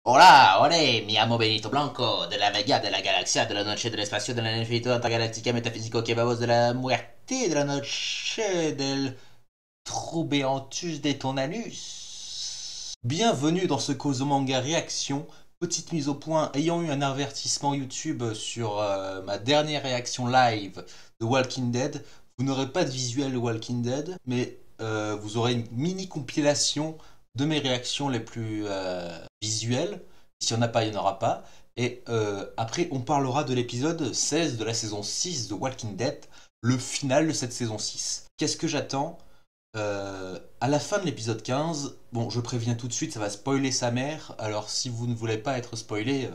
Hola, ole, mi amo Benito Blanco, de la Vega, de la Galaxia, de la Noche del Espacio, de la Infinito Intergaláctica Metafísico que vamos de la muerte, de la Noche del Troubeantus de ton anus. Bienvenue dans ce Cause Manga Réaction. Petite mise au point, ayant eu un avertissement YouTube sur ma dernière réaction live de Walking Dead, vous n'aurez pas de visuel de Walking Dead, mais vous aurez une mini compilation de mes réactions les plus visuelles. S'il n'y en a pas, il n'y en aura pas. Et après, on parlera de l'épisode 16 de la saison 6 de Walking Dead, le final de cette saison 6. Qu'est-ce que j'attends à la fin de l'épisode 15, bon, je préviens tout de suite, ça va spoiler sa mère. Alors, si vous ne voulez pas être spoilé,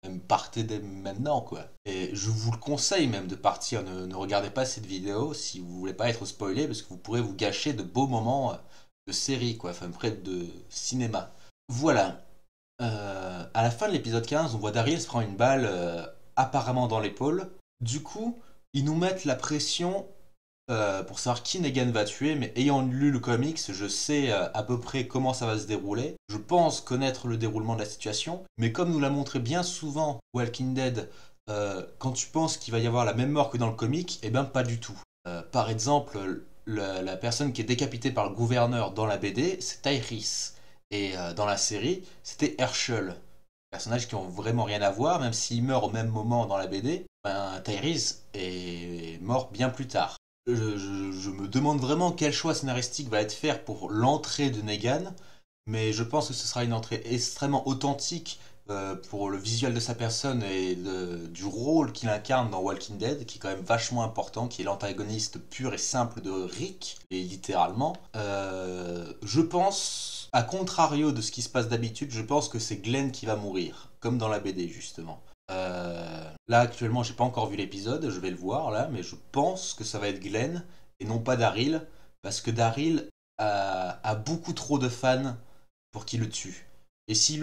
même partez dès maintenant, quoi. Et je vous le conseille même de partir. Ne regardez pas cette vidéo si vous voulez pas être spoilé, parce que vous pourrez vous gâcher de beaux moments de série, quoi. Enfin, près de cinéma. Voilà. À la fin de l'épisode 15, on voit Daryl se prendre une balle apparemment dans l'épaule. Du coup, ils nous mettent la pression pour savoir qui Negan va tuer, mais ayant lu le comics, je sais à peu près comment ça va se dérouler. Je pense connaître le déroulement de la situation, mais comme nous l'a montré bien souvent Walking Dead, quand tu penses qu'il va y avoir la même mort que dans le comic, eh bien pas du tout. Par exemple, la personne qui est décapitée par le gouverneur dans la BD, c'est Tyrese. Et dans la série, c'était Herschel. Personnages qui ont vraiment rien à voir, même s'il meurt au même moment dans la BD, ben, Tyrese est mort bien plus tard. Je me demande vraiment quel choix scénaristique va être fait pour l'entrée de Negan, mais je pense que ce sera une entrée extrêmement authentique pour le visuel de sa personne et du rôle qu'il incarne dans Walking Dead, qui est quand même vachement important, qui est l'antagoniste pur et simple de Rick, et littéralement. Je pense, à contrario de ce qui se passe d'habitude, je pense que c'est Glenn qui va mourir, comme dans la BD justement. Là actuellement j'ai pas encore vu l'épisode, je vais le voir là, mais je pense que ça va être Glenn et non pas Daryl, parce que Daryl a beaucoup trop de fans pour qu'il le tue. Et s'il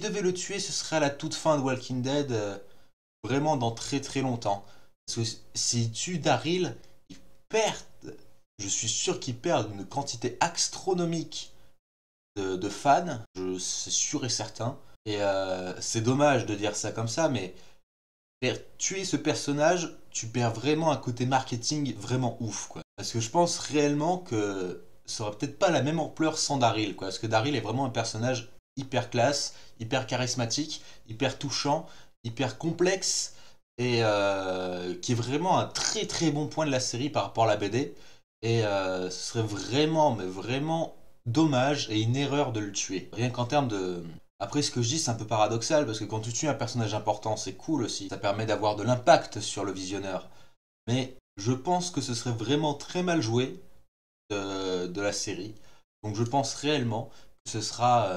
devait le tuer, ce serait à la toute fin de Walking Dead, vraiment dans très très longtemps. Parce que s'il tue Daryl, il perd, je suis sûr qu'il perd une quantité astronomique de fans, c'est sûr et certain. Et c'est dommage de dire ça comme ça, mais tuer ce personnage, tu perds vraiment un côté marketing vraiment ouf, quoi. Parce que je pense réellement que ça aurait peut-être pas la même ampleur sans Daryl, quoi. Parce que Daryl est vraiment un personnage hyper classe, hyper charismatique, hyper touchant, hyper complexe, et qui est vraiment un très très bon point de la série par rapport à la BD. Et ce serait vraiment, mais vraiment dommage et une erreur de le tuer. Rien qu'en termes de, après, ce que je dis, c'est un peu paradoxal, parce que quand tu tues un personnage important, c'est cool aussi. Ça permet d'avoir de l'impact sur le visionneur. Mais je pense que ce serait vraiment très mal joué de la série. Donc je pense réellement que ce sera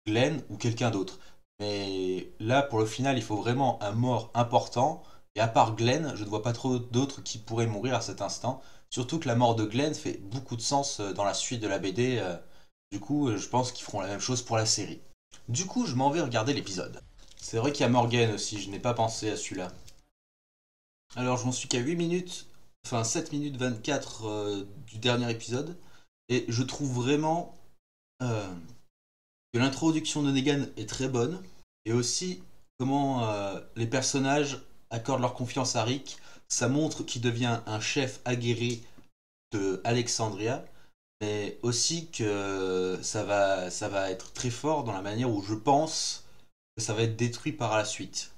Glenn ou quelqu'un d'autre. Mais là, pour le final, il faut vraiment un mort important. Et à part Glenn, je ne vois pas trop d'autres qui pourraient mourir à cet instant. Surtout que la mort de Glenn fait beaucoup de sens dans la suite de la BD. Du coup, je pense qu'ils feront la même chose pour la série. Du coup, je m'en vais regarder l'épisode. C'est vrai qu'il y a Morgan aussi, je n'ai pas pensé à celui-là. Alors, je m'en suis qu'à 8 minutes, enfin 7 minutes 24 du dernier épisode, et je trouve vraiment euh, que l'introduction de Negan est très bonne, et aussi comment les personnages accordent leur confiance à Rick. Ça montre qu'il devient un chef aguerri de Alexandria, mais aussi que ça va être très fort dans la manière où je pense que ça va être détruit par la suite.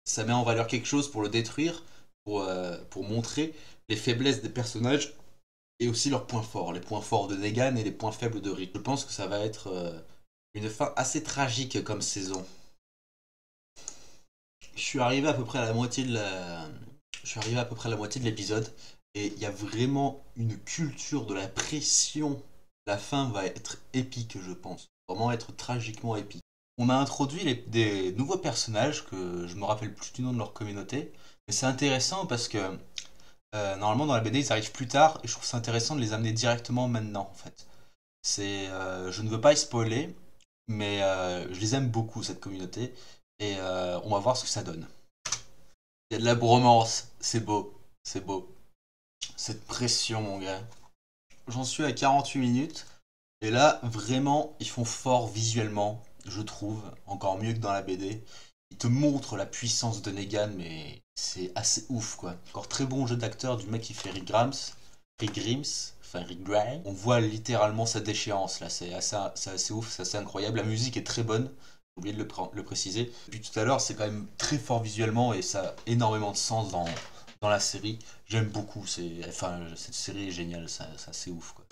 Ça met en valeur quelque chose pour le détruire, pour montrer les faiblesses des personnages et aussi leurs points forts, les points forts de Negan et les points faibles de Rick. Je pense que ça va être une fin assez tragique comme saison. Je suis arrivé à peu près à la moitié de la... Je suis arrivé à peu près à la moitié de l'épisode et il y a vraiment une culture de la pression. La fin va être épique, je pense. Vraiment être tragiquement épique. On a introduit des nouveaux personnages que je me rappelle plus du nom de leur communauté, mais c'est intéressant parce que normalement dans la BD ils arrivent plus tard et je trouve ça intéressant de les amener directement maintenant en fait. Je ne veux pas y spoiler, mais je les aime beaucoup cette communauté et on va voir ce que ça donne. Il y a de la bromance, c'est beau, c'est beau. Cette pression, mon gars. J'en suis à 48 minutes. Et là, vraiment, ils font fort visuellement. je trouve, encore mieux que dans la BD. Il te montre la puissance de Negan, mais c'est assez ouf, quoi. Encore très bon jeu d'acteur du mec qui fait Rick Grimes, enfin Rick Grimes. On voit littéralement sa déchéance, là, c'est assez ouf, c'est assez incroyable. La musique est très bonne, j'ai oublié de le préciser. Depuis tout à l'heure, c'est quand même très fort visuellement et ça a énormément de sens dans la série. J'aime beaucoup, enfin, cette série est géniale, ça c'est ouf, quoi.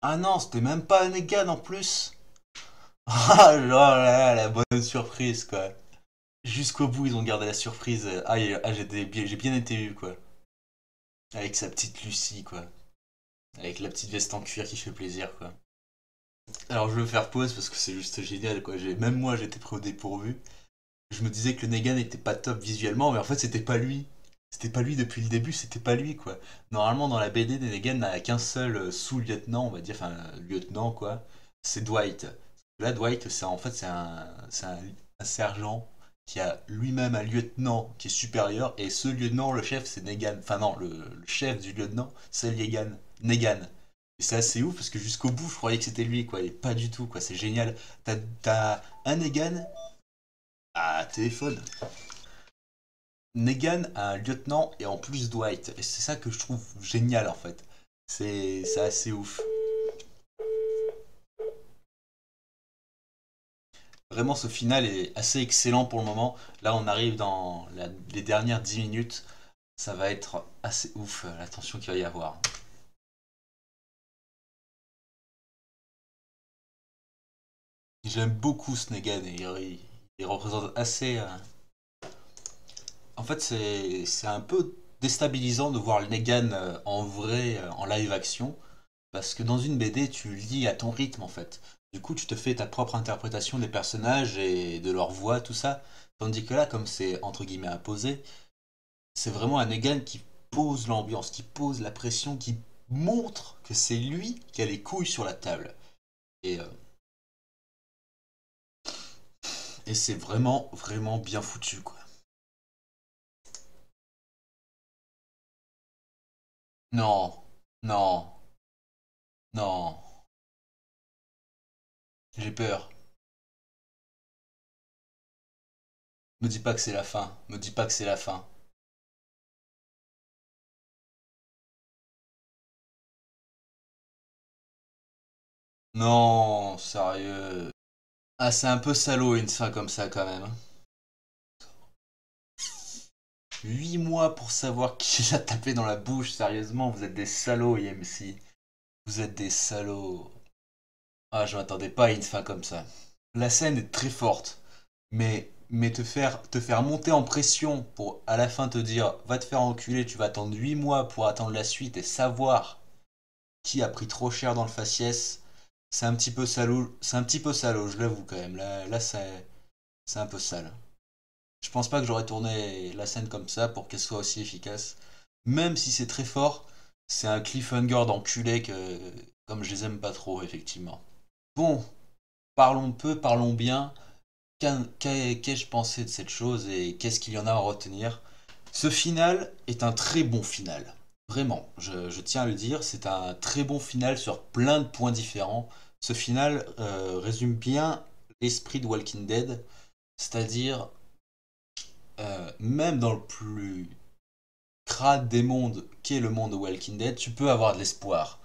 Ah non, c'était même pas Negan en plus. Ah là là, la bonne surprise, quoi. Jusqu'au bout, ils ont gardé la surprise. Ah, j'ai bien été eu, quoi. Avec sa petite Lucie, quoi. Avec la petite veste en cuir qui fait plaisir, quoi. Alors, je veux faire pause parce que c'est juste génial, quoi. Même moi, j'étais pris au dépourvu. Je me disais que le Negan n'était pas top visuellement, mais en fait, c'était pas lui. C'était pas lui depuis le début, c'était pas lui, quoi. Normalement, dans la BD, Negan n'a qu'un seul sous-lieutenant, on va dire, enfin, lieutenant, quoi. C'est Dwight. Là, Dwight, c'est un sergent qui a lui-même un lieutenant qui est supérieur, et ce lieutenant, le chef, c'est Negan. Enfin non, le chef du lieutenant, c'est Negan. Et c'est assez ouf parce que jusqu'au bout, je croyais que c'était lui, quoi. Et pas du tout, quoi. C'est génial. T'as un Negan à téléphone. Negan a un lieutenant et en plus Dwight. Et c'est ça que je trouve génial, en fait. C'est assez ouf. Vraiment, ce final est assez excellent pour le moment. Là, on arrive dans les dernières 10 minutes. Ça va être assez ouf, la tension qu'il va y avoir. J'aime beaucoup Snegan et il représente assez. En fait, c'est un peu déstabilisant de voir le Negan en vrai, en live action, parce que dans une BD, tu lis à ton rythme en fait. Du coup, tu te fais ta propre interprétation des personnages et de leur voix, tout ça. Tandis que là, comme c'est entre guillemets imposé, c'est vraiment un Negan qui pose l'ambiance, qui pose la pression, qui montre que c'est lui qui a les couilles sur la table. Et, euh, et c'est vraiment, vraiment bien foutu, quoi. Non, non, non. J'ai peur. Me dis pas que c'est la fin. Me dis pas que c'est la fin. Non, sérieux. Ah, c'est un peu salaud une fin comme ça quand même. 8 mois pour savoir qui l'a tapé dans la bouche, sérieusement, vous êtes des salauds, IMC. Vous êtes des salauds. Ah, je m'attendais pas à une fin comme ça. La scène est très forte, mais te faire monter en pression pour à la fin te dire va te faire enculer, tu vas attendre 8 mois pour attendre la suite et savoir qui a pris trop cher dans le faciès, c'est un petit peu salaud, je l'avoue quand même. Là c'est un peu sale. Je pense pas que j'aurais tourné la scène comme ça pour qu'elle soit aussi efficace. Même si c'est très fort, c'est un cliffhanger d'enculé que comme je les aime pas trop effectivement. Bon, parlons peu, parlons bien. Qu'ai-je pensé de cette chose et qu'est-ce qu'il y en a à retenir? Ce final est un très bon final. Vraiment, je tiens à le dire, c'est un très bon final sur plein de points différents. Ce final résume bien l'esprit de Walking Dead, c'est-à-dire, même dans le plus crade des mondes qu'est le monde de Walking Dead, tu peux avoir de l'espoir.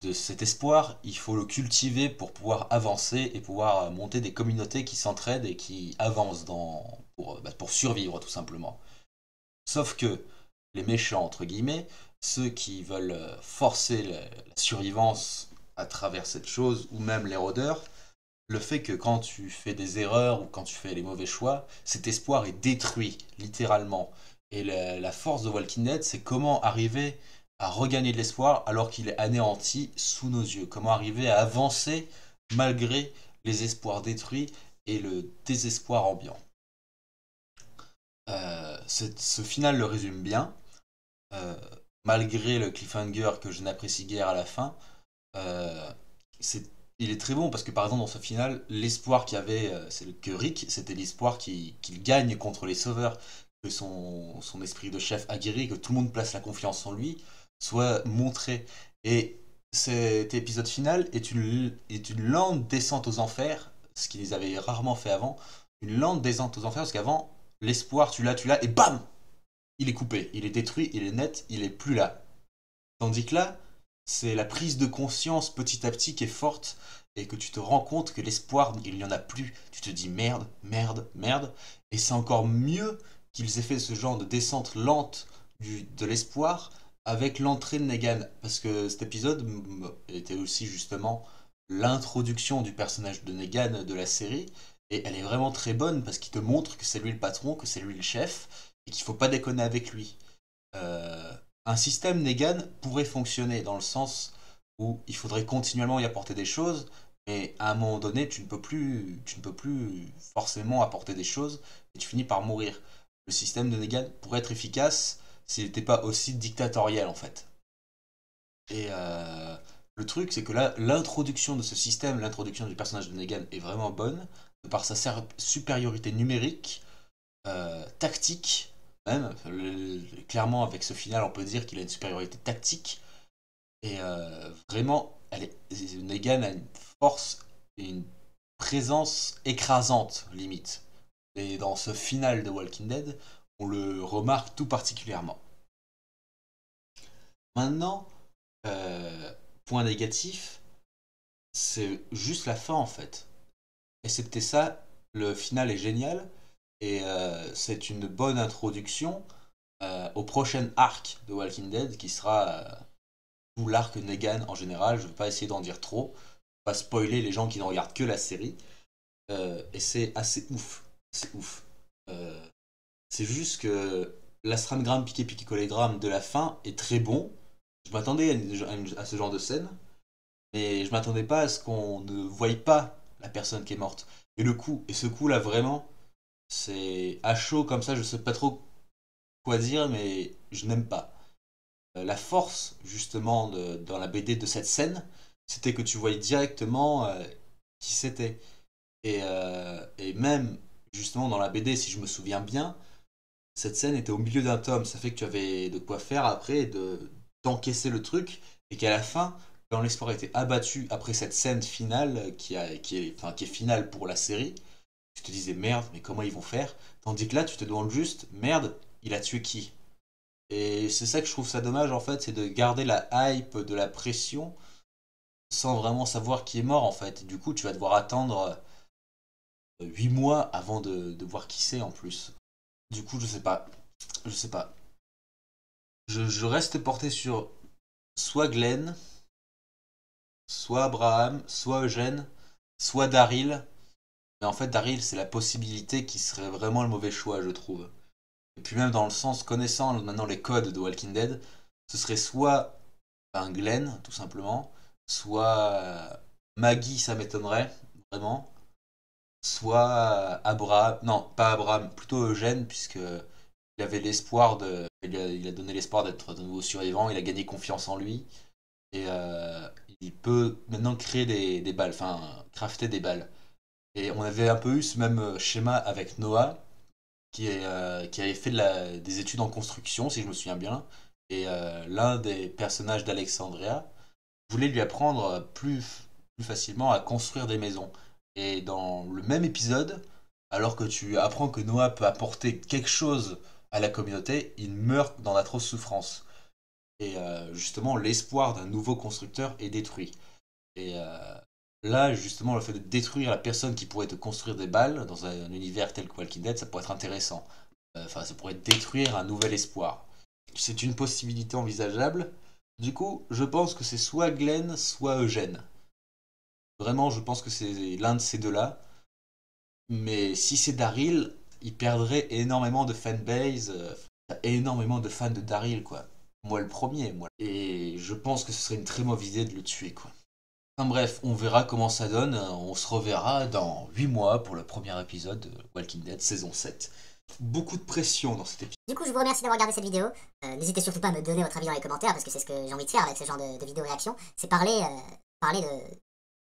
De cet espoir, il faut le cultiver pour pouvoir avancer et pouvoir monter des communautés qui s'entraident et qui avancent pour survivre tout simplement. Sauf que les méchants, entre guillemets, ceux qui veulent forcer la survivance à travers cette chose, ou même les rôdeurs, le fait que quand tu fais des erreurs ou quand tu fais les mauvais choix, cet espoir est détruit, littéralement. Et la force de Walking Dead, c'est comment arriver à regagner de l'espoir alors qu'il est anéanti sous nos yeux. Comment arriver à avancer malgré les espoirs détruits et le désespoir ambiant. Ce final le résume bien, euh, malgré le cliffhanger que je n'apprécie guère à la fin. euh, c'est, il est très bon parce que par exemple dans ce final, l'espoir qu'il y avait, que Rick, c'était l'espoir qu'il gagne contre les sauveurs, que son esprit de chef aguerri, que tout le monde place la confiance en lui, soit montré. Et cet épisode final est une lente descente aux enfers, ce qu'ils avaient rarement fait avant, une lente descente aux enfers, parce qu'avant, l'espoir, tu l'as, et bam! Il est coupé, il est détruit, il est net, il est plus là. Tandis que là, c'est la prise de conscience petit à petit qui est forte, et que tu te rends compte que l'espoir, il n'y en a plus. Tu te dis merde, merde, merde, et c'est encore mieux qu'ils aient fait ce genre de descente lente de l'espoir avec l'entrée de Negan, parce que cet épisode était aussi justement l'introduction du personnage de Negan de la série, et elle est vraiment très bonne parce qu'il te montre que c'est lui le patron, que c'est lui le chef, et qu'il faut pas déconner avec lui. Un système Negan pourrait fonctionner dans le sens où il faudrait continuellement y apporter des choses, mais à un moment donné, tu ne peux plus forcément apporter des choses, et tu finis par mourir. Le système de Negan pourrait être efficace s'il n'était pas aussi dictatorial en fait. Et le truc, c'est que là, l'introduction de ce système, l'introduction du personnage de Negan est vraiment bonne, de par sa supériorité numérique, tactique, même. Clairement, avec ce final, on peut dire qu'il a une supériorité tactique. Et vraiment, Negan a une force et une présence écrasante, limite. Et dans ce final de Walking Dead, on le remarque tout particulièrement. Maintenant, point négatif, c'est juste la fin en fait. Excepté ça, le final est génial et c'est une bonne introduction au prochain arc de Walking Dead qui sera tout l'arc Negan en général. Je ne vais pas essayer d'en dire trop, pas spoiler les gens qui ne regardent que la série. Et c'est assez ouf. C'est ouf. C'est juste que l'astramgramme piqué-piqué-collégramme de la fin est très bon. Je m'attendais à ce genre de scène, mais je m'attendais pas à ce qu'on ne voie pas la personne qui est morte. Et ce coup là vraiment, c'est à chaud comme ça, je sais pas trop quoi dire, mais je n'aime pas. La force justement dans la BD de cette scène, c'était que tu voyais directement qui c'était. Et même justement dans la BD, si je me souviens bien, cette scène était au milieu d'un tome. Ça fait que tu avais de quoi faire après, d'encaisser le truc, et qu'à la fin, quand l'espoir était abattu après cette scène finale, qui est finale pour la série, tu te disais merde, mais comment ils vont faire? Tandis que là, tu te demandes juste, merde, il a tué qui? Et c'est ça que je trouve ça dommage en fait, c'est de garder la hype, de la pression, sans vraiment savoir qui est mort en fait. Et du coup, tu vas devoir attendre 8 mois avant de voir qui c'est en plus. Du coup, je sais pas. Je sais pas. Je reste porté sur soit Glenn, soit Abraham, soit Eugène, soit Daryl. Mais en fait, Daryl, c'est la possibilité qui serait vraiment le mauvais choix, je trouve. Et puis même dans le sens, connaissant maintenant les codes de Walking Dead, ce serait soit un Glenn, tout simplement, soit Maggie, ça m'étonnerait, vraiment, soit Abraham, non, pas Abraham, plutôt Eugène, puisque il avait l'espoir il a donné l'espoir d'être de nouveau survivant, il a gagné confiance en lui, et il peut maintenant créer des balles, enfin, crafter des balles. Et on avait un peu eu ce même schéma avec Noah, qui avait fait des études en construction, si je me souviens bien, et l'un des personnages d'Alexandria voulait lui apprendre plus facilement à construire des maisons. Et dans le même épisode, alors que tu apprends que Noah peut apporter quelque chose à la communauté, il meurt dans d'atroces souffrances. Et justement, l'espoir d'un nouveau constructeur est détruit. Et là, justement, le fait de détruire la personne qui pourrait te construire des balles dans un univers tel que Walking Dead, ça pourrait être intéressant. Enfin, ça pourrait détruire un nouvel espoir. C'est une possibilité envisageable. Du coup, je pense que c'est soit Glenn, soit Eugène. Vraiment, je pense que c'est l'un de ces deux-là. Mais si c'est Daryl, il perdrait énormément de fanbase, énormément de fans de Daryl, quoi. Moi le premier, moi. Et je pense que ce serait une très mauvaise idée de le tuer, quoi. Enfin bref, on verra comment ça donne. On se reverra dans 8 mois pour le premier épisode de Walking Dead saison 7. Beaucoup de pression dans cet épisode. Du coup, je vous remercie d'avoir regardé cette vidéo. N'hésitez surtout pas à me donner votre avis dans les commentaires parce que c'est ce que j'ai envie de faire avec ce genre de vidéo réaction. C'est parler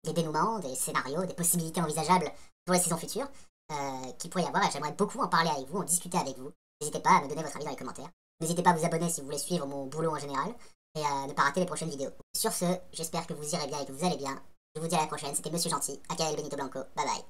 des dénouements, des scénarios, des possibilités envisageables pour les saisons futures qu'il pourrait y avoir. Et j'aimerais beaucoup en parler avec vous, en discuter avec vous. N'hésitez pas à me donner votre avis dans les commentaires. N'hésitez pas à vous abonner si vous voulez suivre mon boulot en général et à ne pas rater les prochaines vidéos. Sur ce, j'espère que vous irez bien et que vous allez bien. Je vous dis à la prochaine, c'était Monsieur Gentil, aka El Benito Blanco. Bye bye.